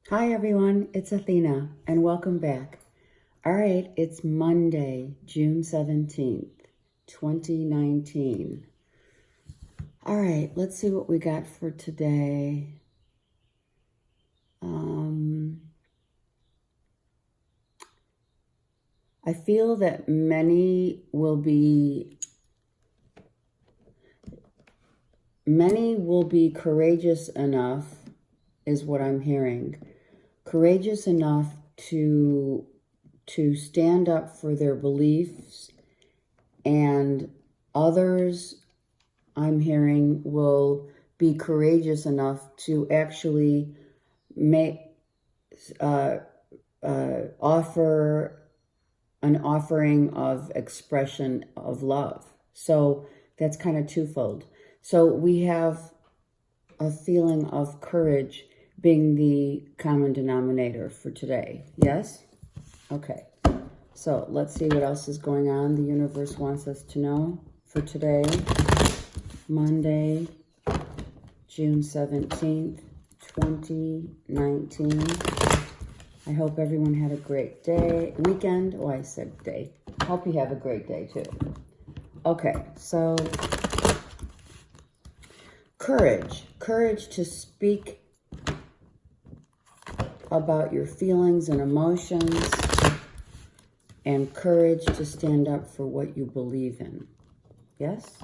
Hi everyone, it's Athena and welcome back. All right, it's Monday, June 17th, 2019. All right, let's see what we got for today. I feel that many will be courageous enough, is what I'm hearing. Courageous enough to stand up for their beliefs, and others, I'm hearing, will be courageous enough to actually make offer an offering of expression of love. So that's kind of twofold. So we have a feeling of courage being the common denominator for today. Yes? Okay. So let's see what else is going on. The universe wants us to know for today, Monday, June 17th, 2019. I hope everyone had a great weekend. Oh, I said day. Hope you have a great day too. Okay, so courage to speak about your feelings and emotions, and courage to stand up for what you believe in. Yes?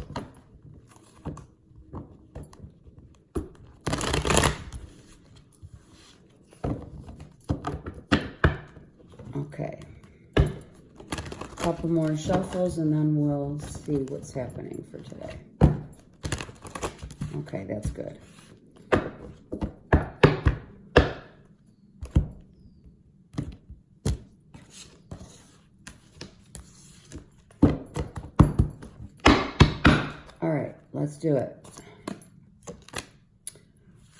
Okay. Couple more shuffles and then we'll see what's happening for today. Okay, that's good. All right, let's do it.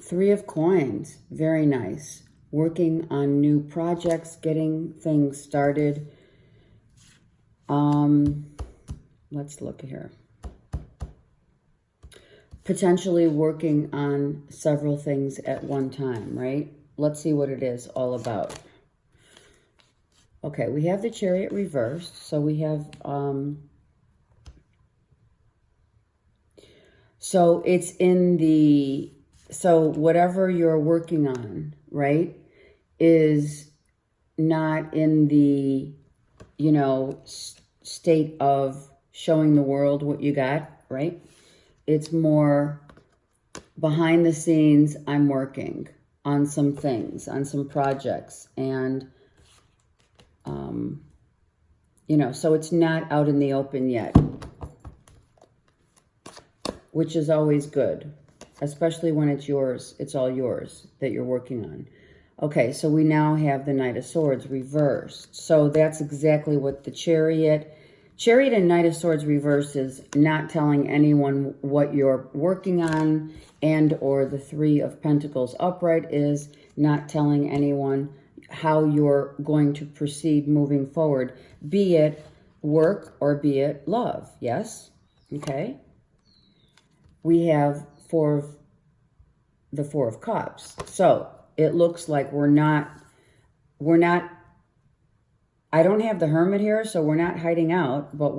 Three of Coins, very nice. Working on new projects, getting things started. Let's look here. Potentially working on several things at one time, right? Let's see what it is all about. Okay, we have the Chariot reversed. So we have, so it's in the, so whatever you're working on, right, is not in the, state of showing the world what you got, right? It's more behind the scenes. I'm working on some things, on some projects, and, so it's not out in the open yet, which is always good, especially when it's yours. It's all yours that you're working on. Okay, so we now have the Knight of Swords reversed. So that's exactly what the Chariot and Knight of Swords reversed is, not telling anyone what you're working on, and or the Three of Pentacles upright is not telling anyone how you're going to proceed moving forward, be it work or be it love. Yes? Okay. We have the Four of Cups. So it looks like we're not, I don't have the Hermit here, so we're not hiding out, but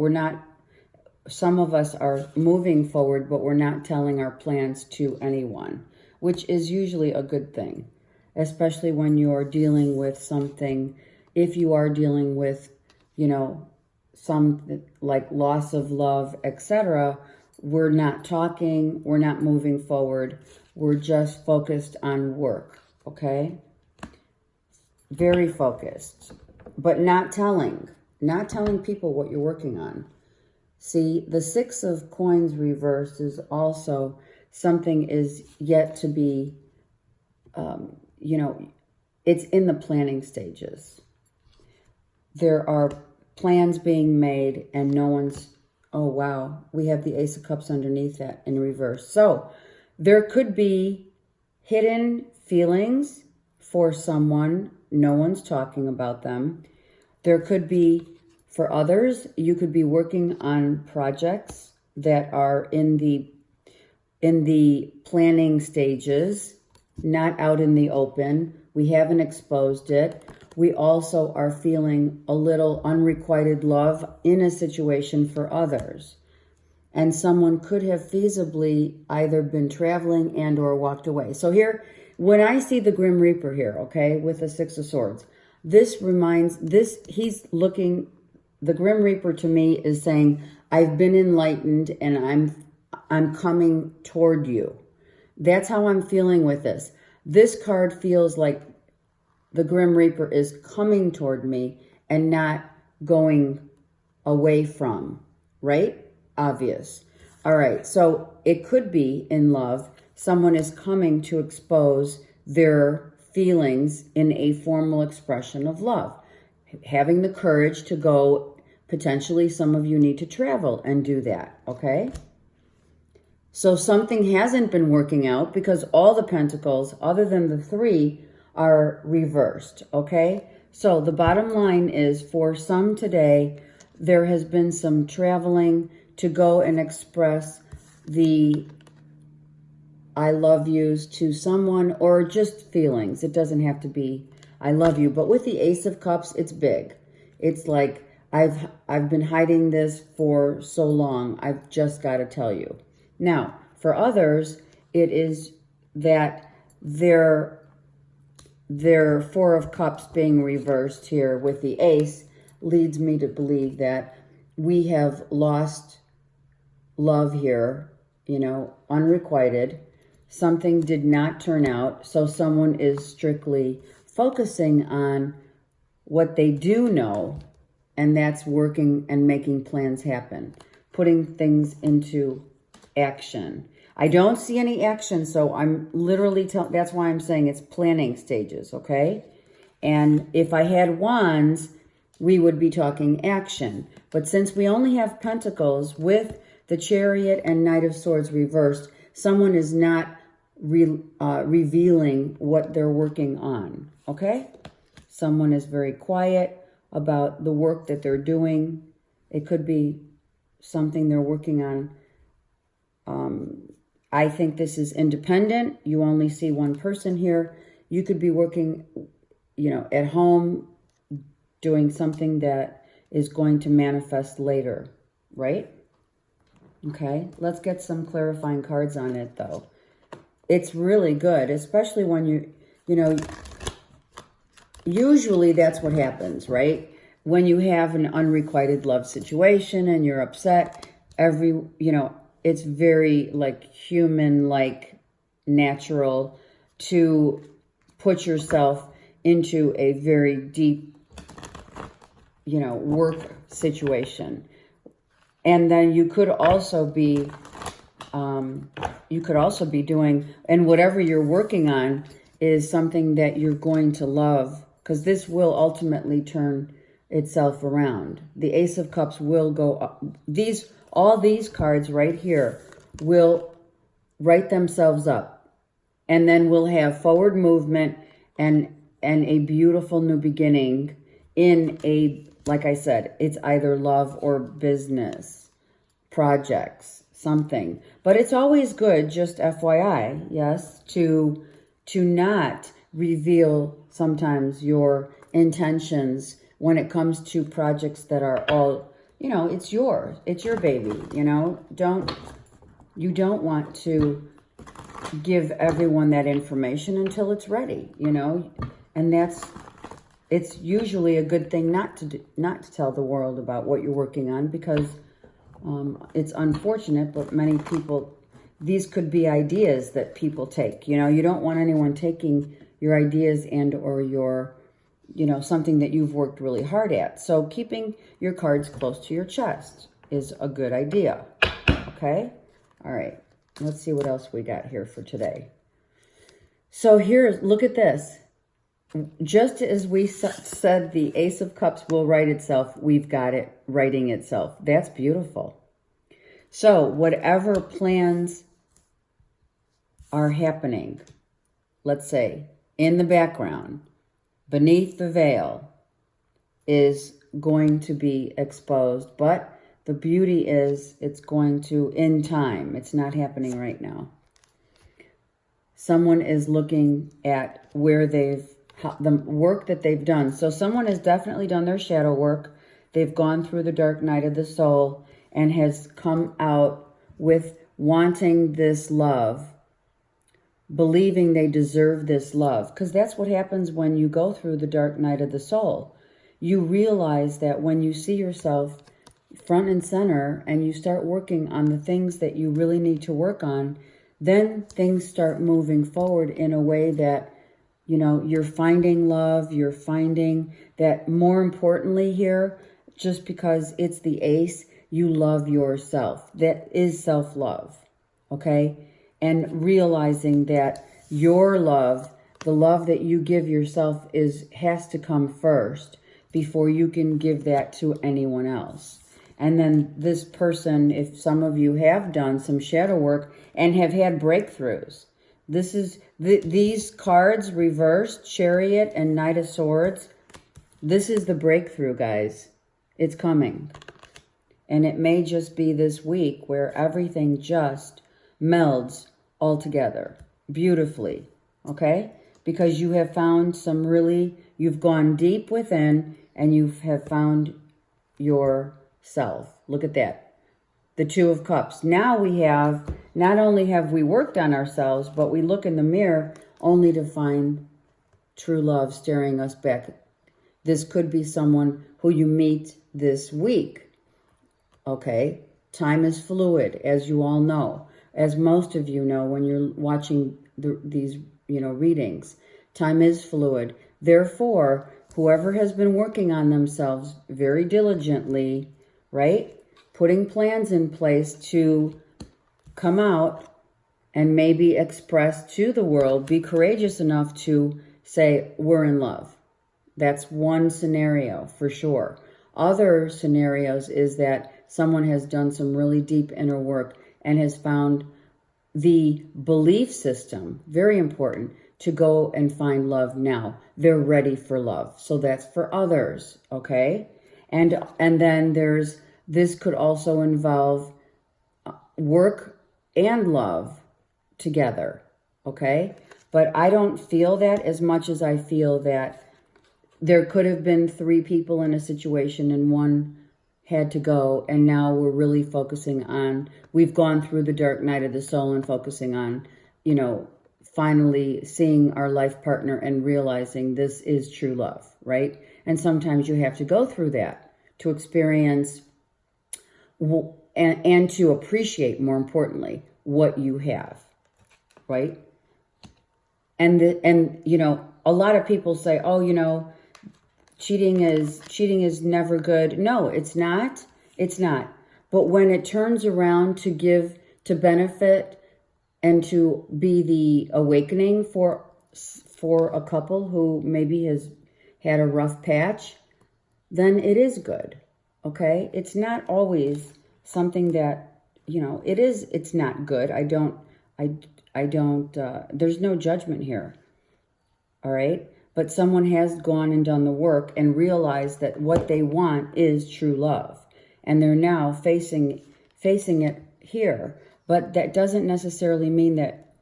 some of us are moving forward, but we're not telling our plans to anyone, which is usually a good thing, especially when you're dealing with something. If you are dealing with, some like loss of love, etc., we're not talking, we're not moving forward, we're just focused on work, okay? Very focused, but not telling people what you're working on. See, the Six of Coins reversed is also something is yet to be, it's in the planning stages. There are plans being made and no one's, oh wow, we have the Ace of Cups underneath that in reverse. So there could be hidden feelings for someone. No one's talking about them. There could be, for others, you could be working on projects that are in the planning stages, not out in the open, We haven't exposed it. We also are feeling a little unrequited love in a situation for others. And someone could have feasibly either been traveling and or walked away. So here, when I see the Grim Reaper here, okay, with the Six of Swords, he's looking, the Grim Reaper to me is saying, I've been enlightened and I'm coming toward you. That's how I'm feeling with this. This card feels like the Grim Reaper is coming toward me and not going away from, right? Obvious. All right, so it could be in love, someone is coming to expose their feelings in a formal expression of love. Having the courage to go, potentially some of you need to travel and do that, okay? So something hasn't been working out because all the pentacles, other than the 3, are reversed, okay? So the bottom line is, for some today, there has been some traveling to go and express the I love yous to someone, or just feelings. It doesn't have to be I love you. But with the Ace of Cups, it's big. It's like, I've been hiding this for so long. I've just got to tell you. Now, for others, it is that their 4 of Cups being reversed here with the Ace leads me to believe that we have lost love here, you know, unrequited. Something did not turn out, so someone is strictly focusing on what they do know, and that's working and making plans happen, putting things into action. I don't see any action, so I'm literally that's why I'm saying it's planning stages, okay? And if I had wands, we would be talking action. But since we only have pentacles with the Chariot and Knight of Swords reversed, someone is not revealing what they're working on, okay? Someone is very quiet about the work that they're doing. It could be something they're working on. I think this is independent. You only see one person here. You could be working, you know, at home, doing something that is going to manifest later, right? Okay, let's get some clarifying cards on it, though. It's really good, especially when you know, usually that's what happens, right? When you have an unrequited love situation and you're upset, it's very, like, human-like, natural to put yourself into a very deep, you know, work situation. And then you could also be doing, and whatever you're working on is something that you're going to love, because this will ultimately turn itself around. The Ace of Cups will go up. All these cards right here will write themselves up, and then we'll have forward movement and a beautiful new beginning in a, like I said, it's either love or business, projects, something. But it's always good, just FYI, yes, to not reveal sometimes your intentions when it comes to projects that are all, you know, it's yours. It's your baby, you know. You don't want to give everyone that information until it's ready, you know. And it's usually a good thing not to tell the world about what you're working on, because it's unfortunate, but many people, these could be ideas that people take. You know, you don't want anyone taking your ideas and or your, you know, something that you've worked really hard at. So keeping your cards close to your chest is a good idea. Okay? All right. Let's see what else we got here for today. So here, look at this. Just as we said the Ace of Cups will write itself, we've got it writing itself. That's beautiful. So whatever plans are happening, let's say, in the background, beneath the veil, is going to be exposed. But the beauty is it's going to, in time, it's not happening right now. Someone is looking at where they've the work that they've done. So someone has definitely done their shadow work. They've gone through the dark night of the soul and has come out with wanting this love, believing they deserve this love. Because that's what happens when you go through the dark night of the soul. You realize that when you see yourself front and center and you start working on the things that you really need to work on, then things start moving forward in a way that, you know, you're finding love, you're finding that, more importantly here, just because it's the ace, you love yourself. That is self-love, okay? And realizing that your love, the love that you give yourself, has to come first before you can give that to anyone else. And then this person, if some of you have done some shadow work and have had breakthroughs, this is these cards, reversed, Chariot and Knight of Swords. This is the breakthrough, guys. It's coming. And it may just be this week where everything just melds all together beautifully, okay? Because you have found you've gone deep within and you have found yourself. Look at that. The Two of Cups. Now we have, not only have we worked on ourselves, but we look in the mirror only to find true love staring us back. This could be someone who you meet this week. Okay? Time is fluid, as you all know. As most of you know when you're watching these, readings. Time is fluid. Therefore, whoever has been working on themselves very diligently, right? Putting plans in place to come out and maybe express to the world, be courageous enough to say, we're in love. That's one scenario for sure. Other scenarios is that someone has done some really deep inner work and has found the belief system, very important, to go and find love now. They're ready for love. So that's for others, okay? And then this could also involve work and love together, okay? But I don't feel that as much as I feel that there could have been 3 people in a situation and one had to go, and now we're really focusing on, we've gone through the dark night of the soul and focusing on, finally seeing our life partner and realizing this is true love, right? And sometimes you have to go through that to experience and to appreciate, more importantly, what you have, right? And a lot of people say, oh, cheating is never good. No, it's not. It's not. But when it turns around to give, to benefit, and to be the awakening for a couple who maybe has had a rough patch, then it is good. Okay? It's not always something that, it's not good. I don't, there's no judgment here. All right? But someone has gone and done the work and realized that what they want is true love. And they're now facing it here. But that doesn't necessarily mean that,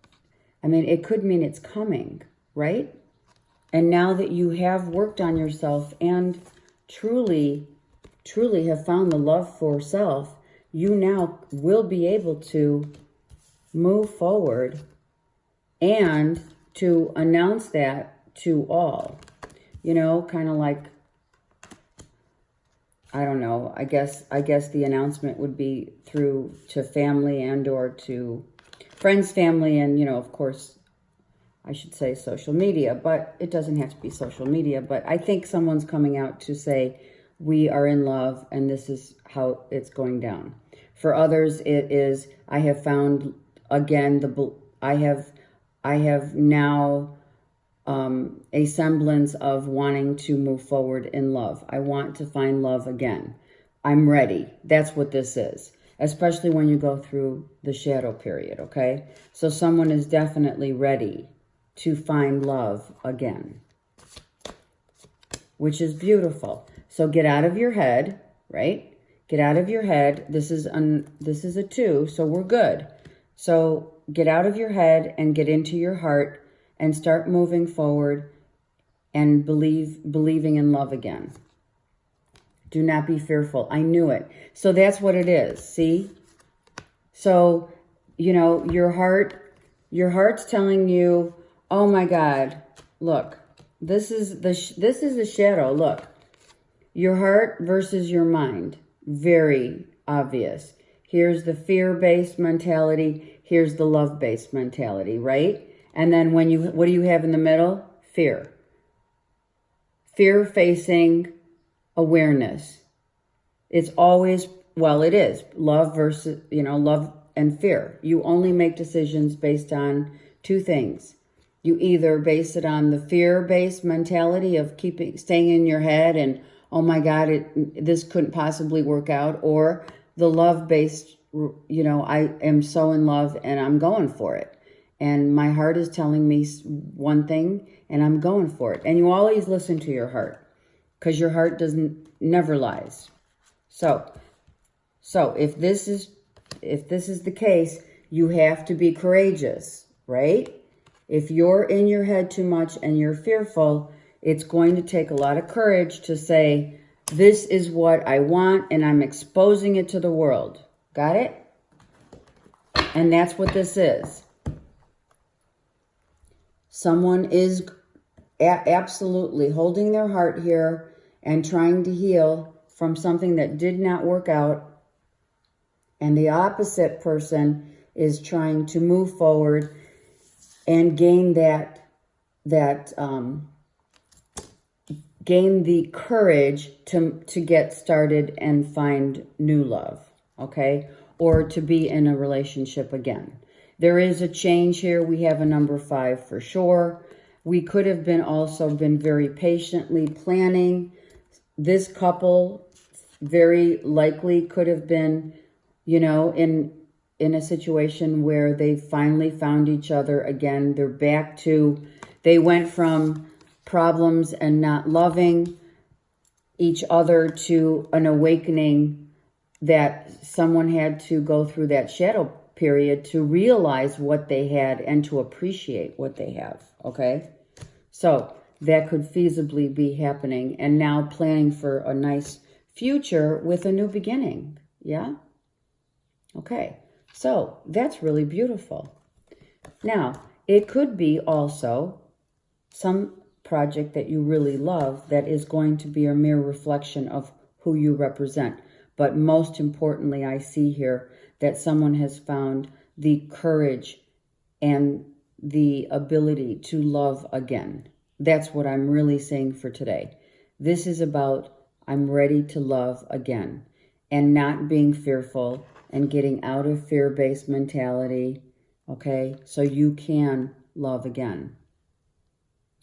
it could mean it's coming, right? And now that you have worked on yourself and truly have found the love for self, you now will be able to move forward and to announce that to all, kind of like, I don't know, I guess the announcement would be to family and or to friends, family, and, of course, I should say social media, but it doesn't have to be social media. But I think someone's coming out to say, we are in love and this is how it's going down. For others, it is, I have found, again, I have now a semblance of wanting to move forward in love. I want to find love again. I'm ready. That's what this is, especially when you go through the shadow period, okay? So someone is definitely ready to find love again, which is beautiful. So get out of your head, right? Get out of your head. This is a 2, so we're good. So get out of your head and get into your heart and start moving forward and believing in love again. Do not be fearful. I knew it. So that's what it is. See? So, you know, your heart's telling you, oh my God, look, this is the shadow. Look, your heart versus your mind. Very obvious. Here's the fear-based mentality. Here's the love-based mentality, right? And then what do you have in the middle? Fear. Fear facing awareness. It's always, well, it is love versus, love and fear. You only make decisions based on two things. You either base it on the fear-based mentality of staying in your head and, oh my God, this couldn't possibly work out, or the love-based, I am so in love and I'm going for it. And my heart is telling me one thing and I'm going for it. And you always listen to your heart because your heart never lies. So if this is the case, you have to be courageous, right? If you're in your head too much and you're fearful, it's going to take a lot of courage to say, this is what I want and I'm exposing it to the world. Got it? And that's what this is. Someone is absolutely holding their heart here and trying to heal from something that did not work out. And the opposite person is trying to move forward and gain gain the courage to get started and find new love, okay? Or to be in a relationship again. There is a change here. We have a number 5 for sure. We could have also been very patiently planning. This couple very likely could have been, in a situation where they finally found each other again. They're back to, they went from problems and not loving each other to an awakening that someone had to go through that shadow period to realize what they had and to appreciate what they have, okay? So that could feasibly be happening, and now planning for a nice future with a new beginning, yeah? Okay, so that's really beautiful. Now, it could be also some project that you really love that is going to be a mere reflection of who you represent. But most importantly, I see here that someone has found the courage and the ability to love again. That's what I'm really saying for today. This is about I'm ready to love again and not being fearful and getting out of fear-based mentality, okay? So you can love again.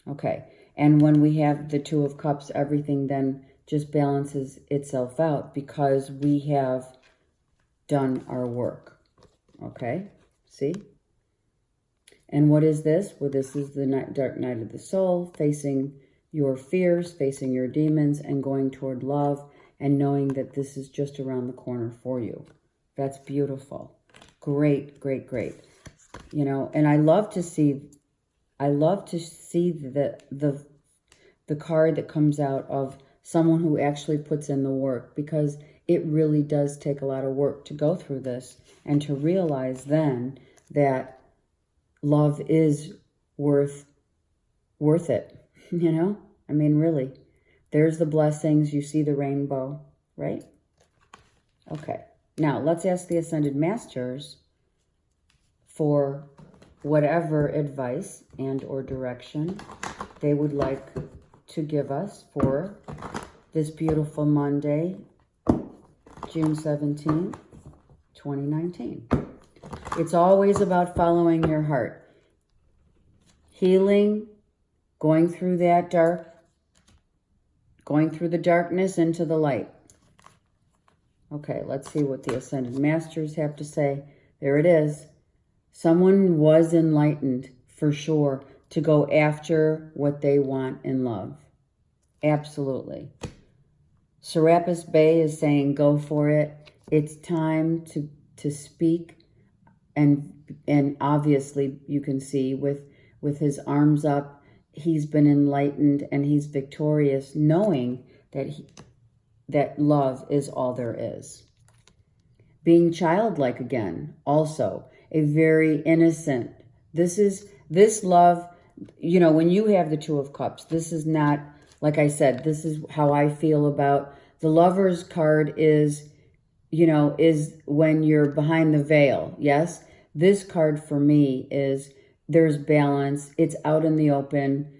Okay, and when we have the 2 of Cups, everything then just balances itself out because we have done our work. Okay, see? And what is this? Well, this is the dark night of the soul, facing your fears, facing your demons, and going toward love, and knowing that this is just around the corner for you. That's beautiful. Great, great, great. And I love to see the card that comes out of someone who actually puts in the work, because it really does take a lot of work to go through this and to realize then that love is worth it, I mean, really. There's the blessings. You see the rainbow, right? Okay. Now, let's ask the Ascended Masters for whatever advice and or direction they would like to give us for this beautiful Monday, June 17th, 2019. It's always about following your heart. Healing, going through the darkness into the light. Okay, let's see what the Ascended Masters have to say. There it is. Someone was enlightened, for sure, to go after what they want in love. Absolutely. Serapis Bey is saying, go for it. It's time to speak. And obviously, you can see with his arms up he's been enlightened and he's victorious, knowing that that love is all there is. Being childlike again, also a very innocent. This love, when you have the Two of Cups, this is not, like I said, this is how I feel about the Lover's card is, is when you're behind the veil. Yes. This card for me is there's balance. It's out in the open.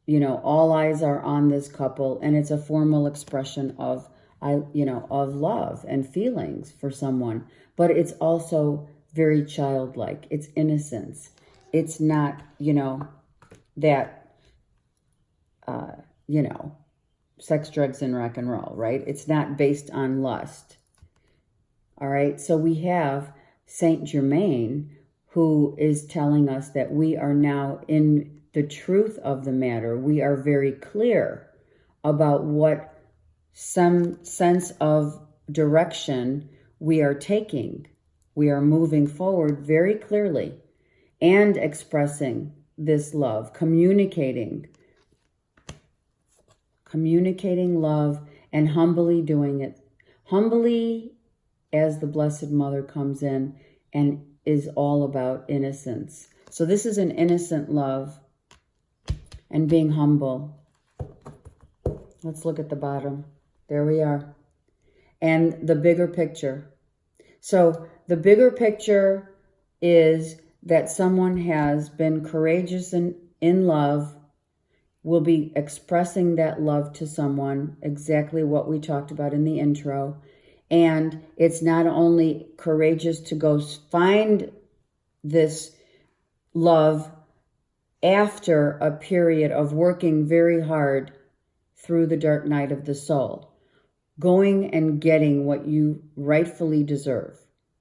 All eyes are on this couple, and it's a formal expression of love and feelings for someone, but it's also very childlike. It's innocence. It's not, that, sex, drugs, and rock and roll, right? It's not based on lust. All right. So we have Saint Germain, who is telling us that we are now in the truth of the matter. We are very clear about what some sense of direction we are taking. We are moving forward very clearly and expressing this love, communicating love, and humbly doing it. Humbly, as the Blessed Mother comes in and is all about innocence. So this is an innocent love and being humble. Let's look at the bottom. There we are. And the bigger picture. So the bigger picture is that someone has been courageous in love, will be expressing that love to someone, exactly what we talked about in the intro. And it's not only courageous to go find this love after a period of working very hard through the dark night of the soul, going and getting what you rightfully deserve.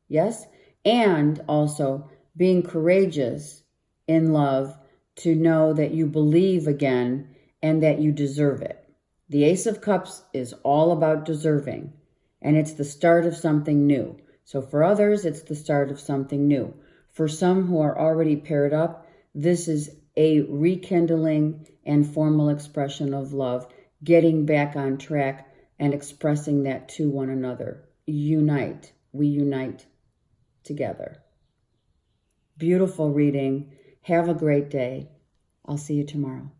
Yes? And also being courageous in love to know that you believe again and that you deserve it. The Ace of Cups is all about deserving, and it's the start of something new. So for others, it's the start of something new. For some who are already paired up, this is a rekindling and formal expression of love, getting back on track and expressing that to one another. Unite. We unite together. Beautiful reading. Have a great day. I'll see you tomorrow.